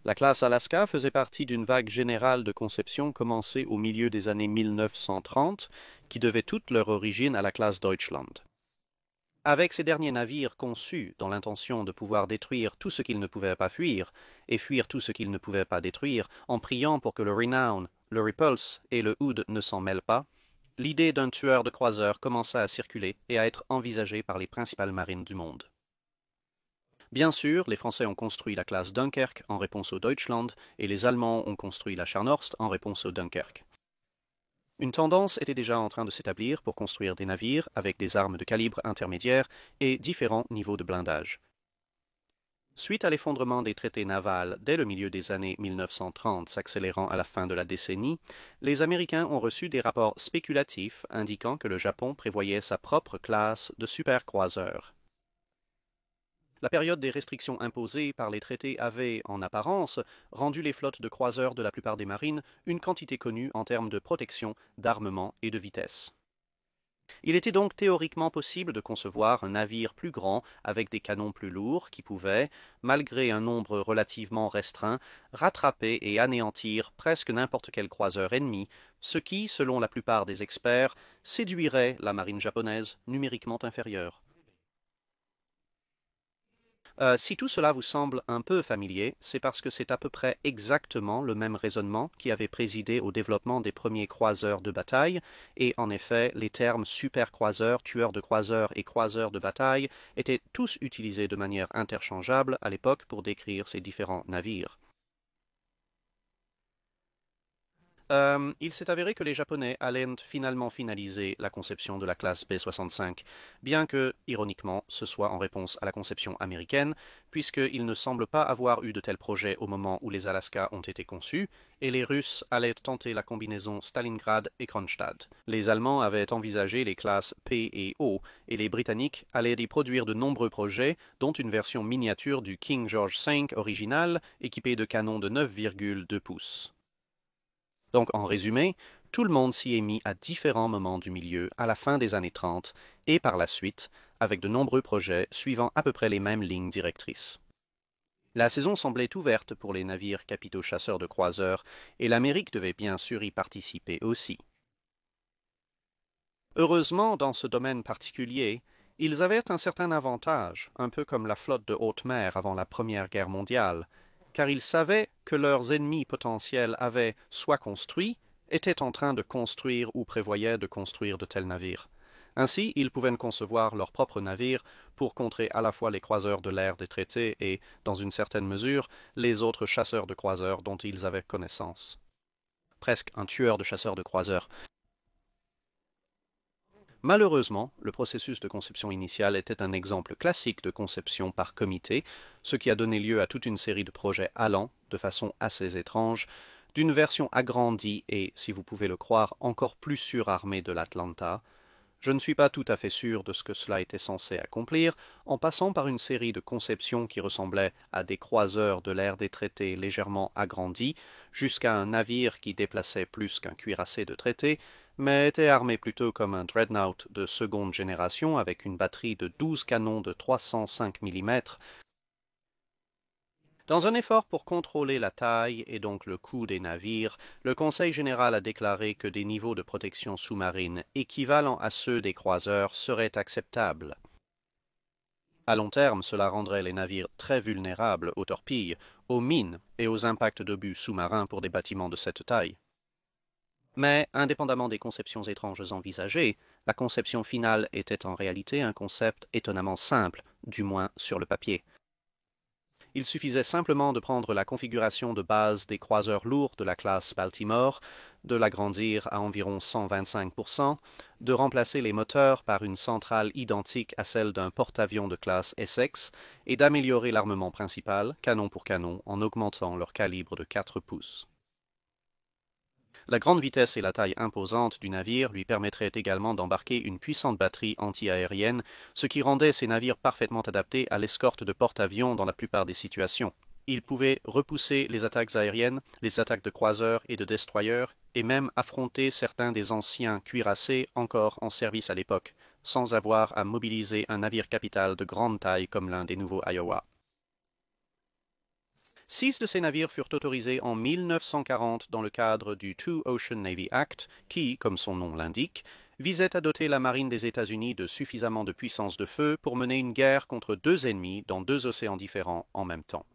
La classe Alaska faisait partie d'une vague générale de conception commencée au milieu des années 1930, qui devait toute leur origine à la classe Deutschland. Avec ces derniers navires conçus dans l'intention de pouvoir détruire tout ce qu'ils ne pouvaient pas fuir, et fuir tout ce qu'ils ne pouvaient pas détruire, en priant pour que le Renown, le Repulse et le Hood ne s'en mêlent pas, l'idée d'un tueur de croiseurs commença à circuler et à être envisagée par les principales marines du monde. Bien sûr, les Français ont construit la classe Dunkerque en réponse au Deutschland et les Allemands ont construit la Scharnhorst en réponse au Dunkerque. Une tendance était déjà en train de s'établir pour construire des navires avec des armes de calibre intermédiaire et différents niveaux de blindage. Suite à l'effondrement des traités navals dès le milieu des années 1930 s'accélérant à la fin de la décennie, les Américains ont reçu des rapports spéculatifs indiquant que le Japon prévoyait sa propre classe de supercroiseurs. La période des restrictions imposées par les traités avait, en apparence, rendu les flottes de croiseurs de la plupart des marines une quantité connue en termes de protection, d'armement et de vitesse. Il était donc théoriquement possible de concevoir un navire plus grand avec des canons plus lourds qui pouvait, malgré un nombre relativement restreint, rattraper et anéantir presque n'importe quel croiseur ennemi, ce qui, selon la plupart des experts, séduirait la marine japonaise numériquement inférieure. Si tout cela vous semble un peu familier, c'est parce que c'est à peu près exactement le même raisonnement qui avait présidé au développement des premiers croiseurs de bataille, et en effet, les termes supercroiseur, tueur de croiseurs et croiseur de bataille étaient tous utilisés de manière interchangeable à l'époque pour décrire ces différents navires. Il s'est avéré que les Japonais allaient finalement finaliser la conception de la classe B-65, bien que, ironiquement, ce soit en réponse à la conception américaine, puisqu'il ne semble pas avoir eu de tels projets au moment où les Alaska ont été conçus, et les Russes allaient tenter la combinaison Stalingrad et Kronstadt. Les Allemands avaient envisagé les classes P et O, et les Britanniques allaient y produire de nombreux projets, dont une version miniature du King George V original, équipé de canons de 9,2 pouces. Donc, en résumé, tout le monde s'y est mis à différents moments du milieu à la fin des années 30 et par la suite, avec de nombreux projets suivant à peu près les mêmes lignes directrices. La saison semblait ouverte pour les navires capitaux chasseurs de croiseurs et l'Amérique devait bien sûr y participer aussi. Heureusement, dans ce domaine particulier, ils avaient un certain avantage, un peu comme la flotte de haute mer avant la Première Guerre mondiale, car ils savaient que leurs ennemis potentiels avaient soit construit, étaient en train de construire ou prévoyaient de construire de tels navires. Ainsi, ils pouvaient concevoir leurs propres navires pour contrer à la fois les croiseurs de l'ère des traités et, dans une certaine mesure, les autres chasseurs de croiseurs dont ils avaient connaissance. Presque un tueur de chasseurs de croiseurs. Malheureusement, le processus de conception initiale était un exemple classique de conception par comité, ce qui a donné lieu à toute une série de projets allant, de façon assez étrange, d'une version agrandie et, si vous pouvez le croire, encore plus surarmée de l'Atlanta. Je ne suis pas tout à fait sûr de ce que cela était censé accomplir, en passant par une série de conceptions qui ressemblaient à des croiseurs de l'ère des traités légèrement agrandis, jusqu'à un navire qui déplaçait plus qu'un cuirassé de traité, mais était armé plutôt comme un dreadnought de seconde génération avec une batterie de 12 canons de 305 mm. Dans un effort pour contrôler la taille et donc le coût des navires, le Conseil général a déclaré que des niveaux de protection sous-marine équivalents à ceux des croiseurs seraient acceptables. À long terme, cela rendrait les navires très vulnérables aux torpilles, aux mines et aux impacts d'obus sous-marins pour des bâtiments de cette taille. Mais, indépendamment des conceptions étranges envisagées, la conception finale était en réalité un concept étonnamment simple, du moins sur le papier. Il suffisait simplement de prendre la configuration de base des croiseurs lourds de la classe Baltimore, de l'agrandir à environ 125%, de remplacer les moteurs par une centrale identique à celle d'un porte-avions de classe Essex et d'améliorer l'armement principal, canon pour canon, en augmentant leur calibre de 4 pouces. La grande vitesse et la taille imposante du navire lui permettraient également d'embarquer une puissante batterie anti-aérienne, ce qui rendait ces navires parfaitement adaptés à l'escorte de porte-avions dans la plupart des situations. Ils pouvaient repousser les attaques aériennes, les attaques de croiseurs et de destroyers, et même affronter certains des anciens cuirassés encore en service à l'époque, sans avoir à mobiliser un navire capital de grande taille comme l'un des nouveaux Iowa. 6 de ces navires furent autorisés en 1940 dans le cadre du Two Ocean Navy Act, qui, comme son nom l'indique, visait à doter la marine des États-Unis de suffisamment de puissance de feu pour mener une guerre contre deux ennemis dans deux océans différents en même temps.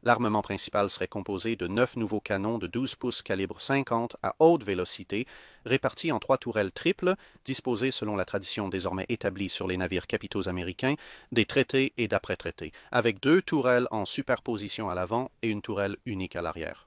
L'armement principal serait composé de 9 nouveaux canons de 12 pouces calibre 50 à haute vélocité, répartis en 3 tourelles triples, disposées selon la tradition désormais établie sur les navires capitaux américains, des traités et d'après-traités, avec 2 tourelles en superposition à l'avant et une tourelle unique à l'arrière.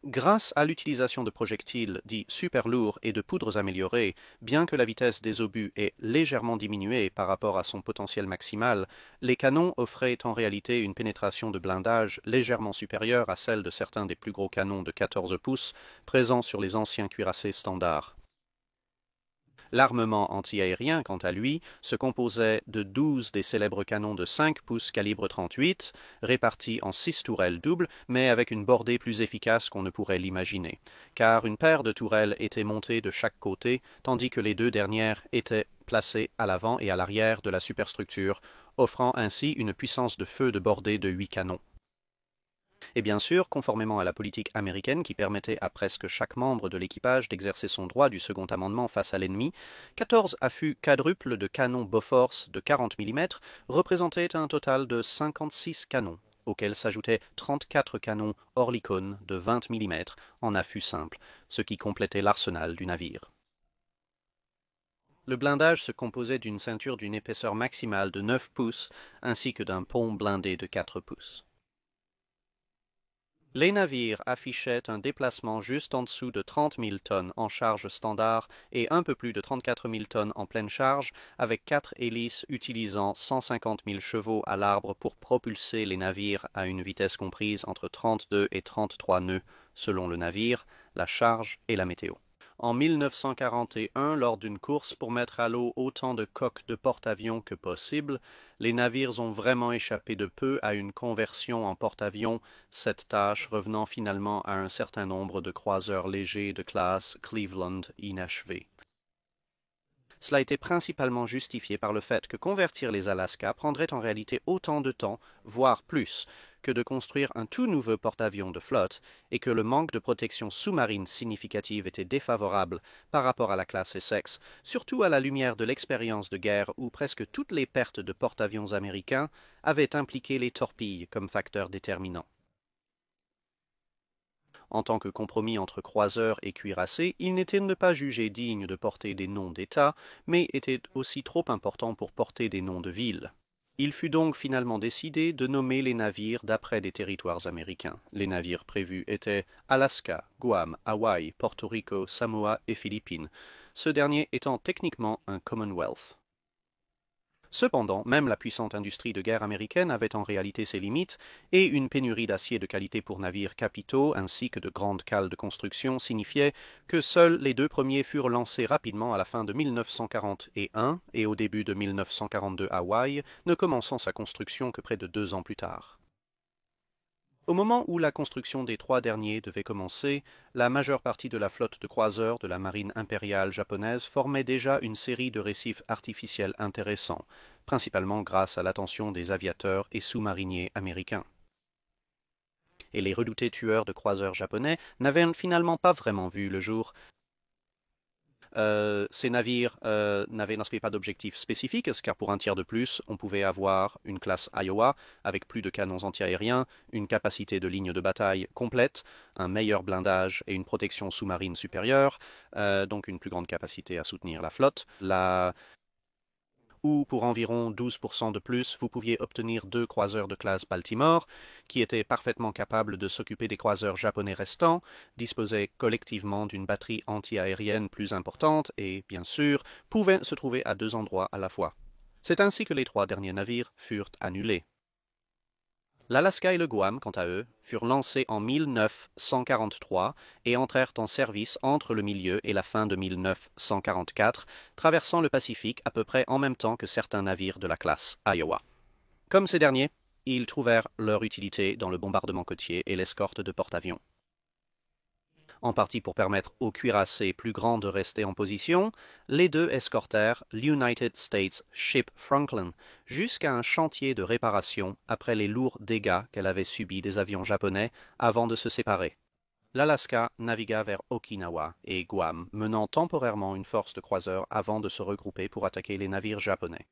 Grâce à l'utilisation de projectiles dits super lourds et de poudres améliorées, bien que la vitesse des obus ait légèrement diminué par rapport à son potentiel maximal, les canons offraient en réalité une pénétration de blindage légèrement supérieure à celle de certains des plus gros canons de 14 pouces présents sur les anciens cuirassés standards. L'armement anti-aérien, quant à lui, se composait de 12 des célèbres canons de 5 pouces calibre 38, répartis en 6 tourelles doubles, mais avec une bordée plus efficace qu'on ne pourrait l'imaginer, car une paire de tourelles était montée de chaque côté, tandis que les deux dernières étaient placées à l'avant et à l'arrière de la superstructure, offrant ainsi une puissance de feu de bordée de 8 canons. Et bien sûr, conformément à la politique américaine qui permettait à presque chaque membre de l'équipage d'exercer son droit du second amendement face à l'ennemi, 14 affûts quadruples de canons Bofors de 40 mm représentaient un total de 56 canons, auxquels s'ajoutaient 34 canons Oerlikon de 20 mm en affût simple, ce qui complétait l'arsenal du navire. Le blindage se composait d'une ceinture d'une épaisseur maximale de 9 pouces ainsi que d'un pont blindé de 4 pouces. Les navires affichaient un déplacement juste en dessous de 30 000 tonnes en charge standard et un peu plus de 34 000 tonnes en pleine charge, avec 4 hélices utilisant 150 000 chevaux à l'arbre pour propulser les navires à une vitesse comprise entre 32 et 33 nœuds, selon le navire, la charge et la météo. En 1941, lors d'une course pour mettre à l'eau autant de coques de porte-avions que possible, les navires ont vraiment échappé de peu à une conversion en porte-avions, cette tâche revenant finalement à un certain nombre de croiseurs légers de classe Cleveland inachevés. Cela était principalement justifié par le fait que convertir les Alaska prendrait en réalité autant de temps, voire plus, que de construire un tout nouveau porte-avions de flotte, et que le manque de protection sous-marine significative était défavorable par rapport à la classe Essex, surtout à la lumière de l'expérience de guerre où presque toutes les pertes de porte-avions américains avaient impliqué les torpilles comme facteur déterminant. En tant que compromis entre croiseurs et cuirassés, il n'était ne pas jugé digne de porter des noms d'État, mais était aussi trop important pour porter des noms de villes. Il fut donc finalement décidé de nommer les navires d'après des territoires américains. Les navires prévus étaient Alaska, Guam, Hawaï, Porto Rico, Samoa et Philippines, ce dernier étant techniquement un Commonwealth. Cependant, même la puissante industrie de guerre américaine avait en réalité ses limites, et une pénurie d'acier de qualité pour navires capitaux ainsi que de grandes cales de construction signifiait que seuls les deux premiers furent lancés rapidement à la fin de 1941 et au début de 1942 à Hawaï, ne commençant sa construction que près de 2 ans plus tard. Au moment où la construction des 3 derniers devait commencer, la majeure partie de la flotte de croiseurs de la marine impériale japonaise formait déjà une série de récifs artificiels intéressants, principalement grâce à l'attention des aviateurs et sous-mariniers américains. Et les redoutés tueurs de croiseurs japonais n'avaient finalement pas vraiment vu le jour. Ces navires n'avaient pas d'objectif spécifique, car pour un tiers de plus, on pouvait avoir une classe Iowa avec plus de canons antiaériens, une capacité de ligne de bataille complète, un meilleur blindage et une protection sous-marine supérieure, donc une plus grande capacité à soutenir la flotte. où pour environ 12% de plus, vous pouviez obtenir 2 croiseurs de classe Baltimore, qui étaient parfaitement capables de s'occuper des croiseurs japonais restants, disposaient collectivement d'une batterie anti-aérienne plus importante et, bien sûr, pouvaient se trouver à 2 endroits à la fois. C'est ainsi que les 3 derniers navires furent annulés. L'Alaska et le Guam, quant à eux, furent lancés en 1943 et entrèrent en service entre le milieu et la fin de 1944, traversant le Pacifique à peu près en même temps que certains navires de la classe Iowa. Comme ces derniers, ils trouvèrent leur utilité dans le bombardement côtier et l'escorte de porte-avions. En partie pour permettre aux cuirassés plus grands de rester en position, les deux escortèrent l'United States Ship Franklin jusqu'à un chantier de réparation après les lourds dégâts qu'elle avait subis des avions japonais avant de se séparer. L'Alaska navigua vers Okinawa et Guam, menant temporairement une force de croiseurs avant de se regrouper pour attaquer les navires japonais.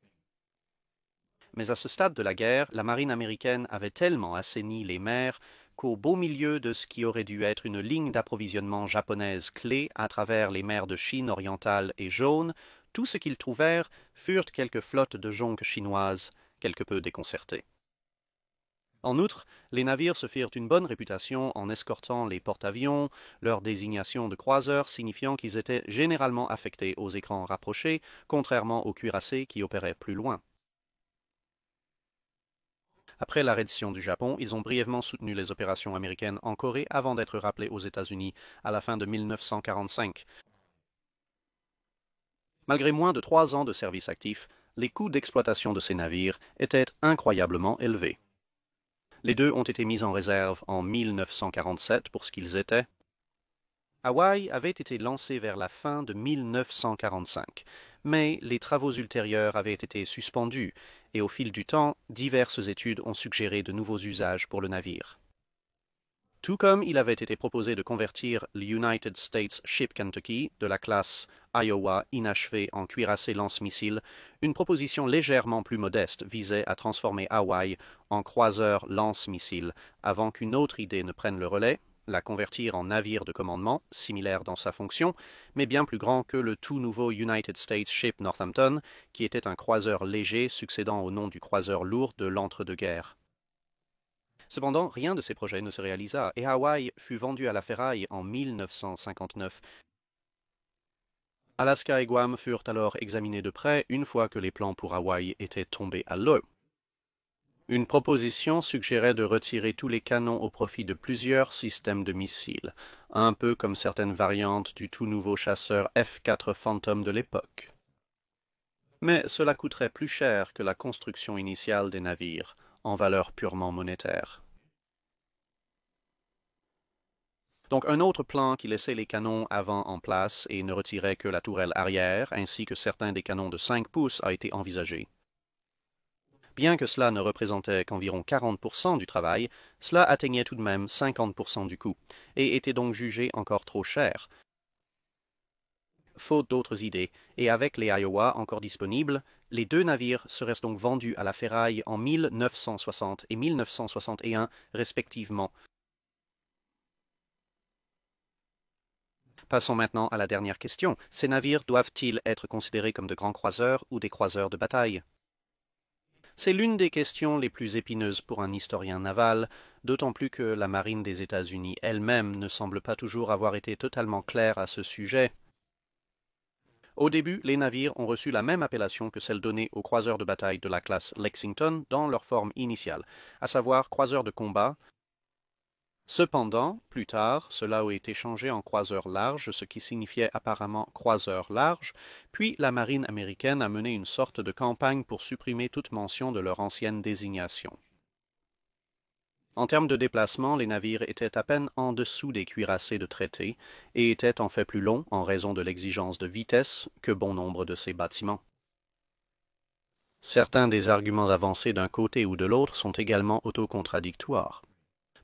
Mais à ce stade de la guerre, la marine américaine avait tellement assaini les mers qu'au beau milieu de ce qui aurait dû être une ligne d'approvisionnement japonaise clé à travers les mers de Chine orientale et jaune, tout ce qu'ils trouvèrent furent quelques flottes de jonques chinoises, quelque peu déconcertées. En outre, les navires se firent une bonne réputation en escortant les porte-avions, leur désignation de croiseurs signifiant qu'ils étaient généralement affectés aux écrans rapprochés, contrairement aux cuirassés qui opéraient plus loin. Après la reddition du Japon, ils ont brièvement soutenu les opérations américaines en Corée avant d'être rappelés aux États-Unis à la fin de 1945. Malgré moins de 3 ans de service actif, les coûts d'exploitation de ces navires étaient incroyablement élevés. Les deux ont été mis en réserve en 1947 pour ce qu'ils étaient. Hawaï avait été lancé vers la fin de 1945, mais les travaux ultérieurs avaient été suspendus et au fil du temps, diverses études ont suggéré de nouveaux usages pour le navire. Tout comme il avait été proposé de convertir l'United States Ship Kentucky de la classe Iowa inachevée en cuirassé lance-missiles, une proposition légèrement plus modeste visait à transformer Hawaï en croiseur lance-missiles avant qu'une autre idée ne prenne le relais, la convertir en navire de commandement, similaire dans sa fonction, mais bien plus grand que le tout nouveau United States Ship Northampton, qui était un croiseur léger succédant au nom du croiseur lourd de l'entre-deux-guerres. Cependant, rien de ces projets ne se réalisa et Hawaï fut vendu à la ferraille en 1959. Alaska et Guam furent alors examinés de près une fois que les plans pour Hawaï étaient tombés à l'eau. Une proposition suggérait de retirer tous les canons au profit de plusieurs systèmes de missiles, un peu comme certaines variantes du tout nouveau chasseur F-4 Phantom de l'époque. Mais cela coûterait plus cher que la construction initiale des navires, en valeur purement monétaire. Donc un autre plan qui laissait les canons avant en place et ne retirait que la tourelle arrière, ainsi que certains des canons de 5 pouces, a été envisagé. Bien que cela ne représentait qu'environ 40% du travail, cela atteignait tout de même 50% du coût, et était donc jugé encore trop cher. Faute d'autres idées, et avec les Iowa encore disponibles, les deux navires seraient donc vendus à la ferraille en 1960 et 1961 respectivement. Passons maintenant à la dernière question. Ces navires doivent-ils être considérés comme de grands croiseurs ou des croiseurs de bataille? C'est l'une des questions les plus épineuses pour un historien naval, d'autant plus que la marine des États-Unis elle-même ne semble pas toujours avoir été totalement claire à ce sujet. Au début, les navires ont reçu la même appellation que celle donnée aux croiseurs de bataille de la classe Lexington dans leur forme initiale, à savoir croiseurs de combat. Cependant, plus tard, cela a été changé en croiseur large, ce qui signifiait apparemment croiseur large, puis la marine américaine a mené une sorte de campagne pour supprimer toute mention de leur ancienne désignation. En termes de déplacement, les navires étaient à peine en dessous des cuirassés de traité et étaient en fait plus longs en raison de l'exigence de vitesse que bon nombre de ces bâtiments. Certains des arguments avancés d'un côté ou de l'autre sont également autocontradictoires.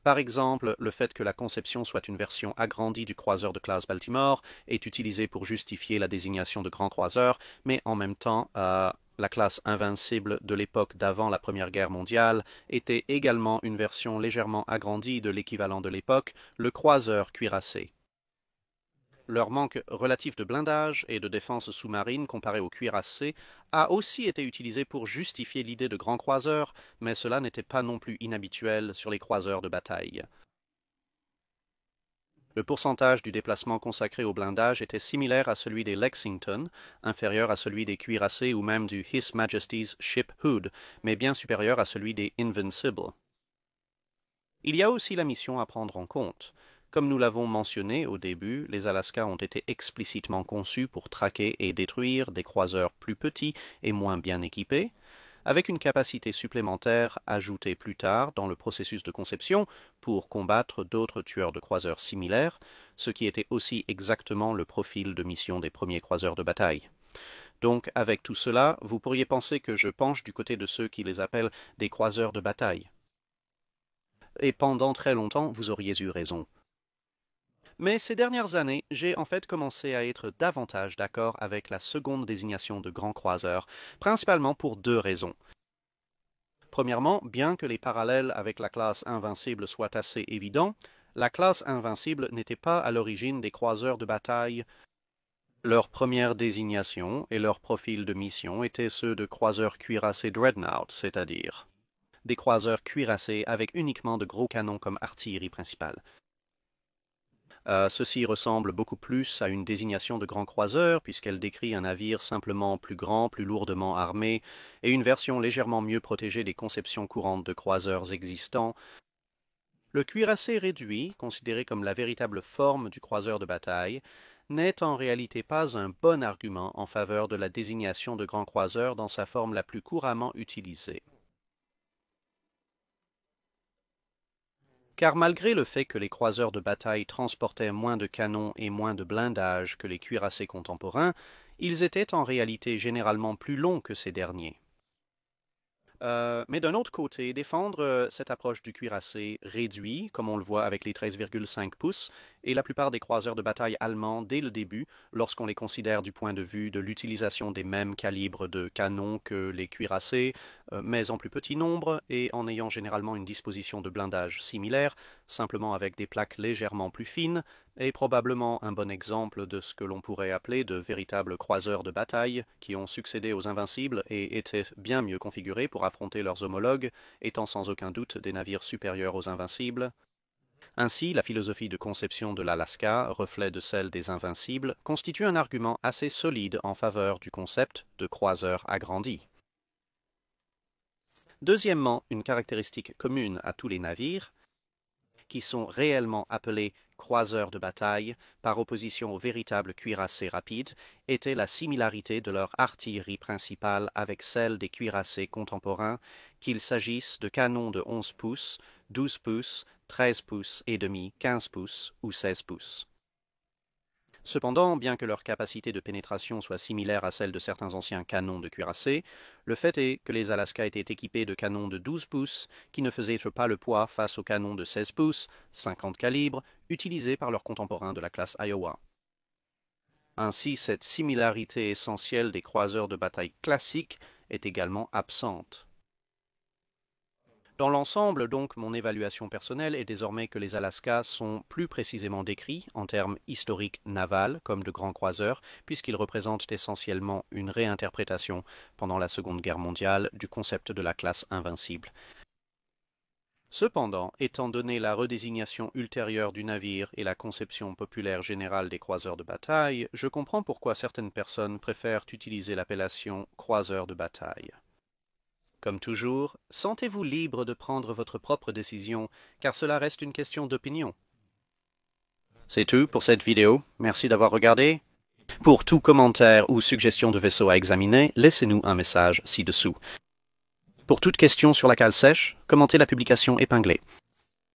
Par exemple, le fait que la conception soit une version agrandie du croiseur de classe Baltimore est utilisé pour justifier la désignation de grand croiseur, mais en même temps, la classe Invincible de l'époque d'avant la Première Guerre mondiale était également une version légèrement agrandie de l'équivalent de l'époque, le croiseur cuirassé. Leur manque relatif de blindage et de défense sous-marine comparé aux cuirassés a aussi été utilisé pour justifier l'idée de grands croiseurs, mais cela n'était pas non plus inhabituel sur les croiseurs de bataille. Le pourcentage du déplacement consacré au blindage était similaire à celui des Lexington, inférieur à celui des cuirassés ou même du His Majesty's Ship Hood, mais bien supérieur à celui des Invincible. Il y a aussi la mission à prendre en compte. Comme nous l'avons mentionné au début, les Alaska ont été explicitement conçus pour traquer et détruire des croiseurs plus petits et moins bien équipés, avec une capacité supplémentaire ajoutée plus tard dans le processus de conception pour combattre d'autres tueurs de croiseurs similaires, ce qui était aussi exactement le profil de mission des premiers croiseurs de bataille. Donc, avec tout cela, vous pourriez penser que je penche du côté de ceux qui les appellent des croiseurs de bataille. Et pendant très longtemps, vous auriez eu raison. Mais ces dernières années, j'ai en fait commencé à être davantage d'accord avec la seconde désignation de grand croiseur, principalement pour deux raisons. Premièrement, bien que les parallèles avec la classe Invincible soient assez évidents, la classe Invincible n'était pas à l'origine des croiseurs de bataille. Leur première désignation et leur profil de mission étaient ceux de croiseurs cuirassés Dreadnought, c'est-à-dire des croiseurs cuirassés avec uniquement de gros canons comme artillerie principale. Ceci ressemble beaucoup plus à une désignation de grand croiseur, puisqu'elle décrit un navire simplement plus grand, plus lourdement armé, et une version légèrement mieux protégée des conceptions courantes de croiseurs existants. Le cuirassé réduit, considéré comme la véritable forme du croiseur de bataille, n'est en réalité pas un bon argument en faveur de la désignation de grand croiseur dans sa forme la plus couramment utilisée. Car malgré le fait que les croiseurs de bataille transportaient moins de canons et moins de blindage que les cuirassés contemporains, ils étaient en réalité généralement plus longs que ces derniers. Mais d'un autre côté, défendre cette approche du cuirassé réduit, comme on le voit avec les 13,5 pouces, et la plupart des croiseurs de bataille allemands dès le début, lorsqu'on les considère du point de vue de l'utilisation des mêmes calibres de canons que les cuirassés, mais en plus petit nombre et en ayant généralement une disposition de blindage similaire, simplement avec des plaques légèrement plus fines, est probablement un bon exemple de ce que l'on pourrait appeler de véritables croiseurs de bataille qui ont succédé aux Invincibles et étaient bien mieux configurés pour affronter leurs homologues, étant sans aucun doute des navires supérieurs aux Invincibles. Ainsi, la philosophie de conception de l'Alaska, reflet de celle des Invincibles, constitue un argument assez solide en faveur du concept de croiseur agrandi. Deuxièmement, une caractéristique commune à tous les navires, qui sont réellement appelés croiseurs de bataille, par opposition aux véritables cuirassés rapides, était la similarité de leur artillerie principale avec celle des cuirassés contemporains, qu'il s'agisse de canons de 11 pouces, 12 pouces, 13 pouces et demi, 15 pouces ou 16 pouces. Cependant, bien que leur capacité de pénétration soit similaire à celle de certains anciens canons de cuirassés, le fait est que les Alaska étaient équipés de canons de 12 pouces qui ne faisaient pas le poids face aux canons de 16 pouces, 50 calibres, utilisés par leurs contemporains de la classe Iowa. Ainsi, cette similarité essentielle des croiseurs de bataille classiques est également absente. Dans l'ensemble, donc, mon évaluation personnelle est désormais que les Alaska sont plus précisément décrits en termes historiques navals comme de grands croiseurs, puisqu'ils représentent essentiellement une réinterprétation pendant la Seconde Guerre mondiale du concept de la classe invincible. Cependant, étant donné la redésignation ultérieure du navire et la conception populaire générale des croiseurs de bataille, je comprends pourquoi certaines personnes préfèrent utiliser l'appellation croiseur de bataille. Comme toujours, sentez-vous libre de prendre votre propre décision, car cela reste une question d'opinion. C'est tout pour cette vidéo. Merci d'avoir regardé. Pour tout commentaire ou suggestion de vaisseau à examiner, laissez-nous un message ci-dessous. Pour toute question sur la cale sèche, commentez la publication épinglée.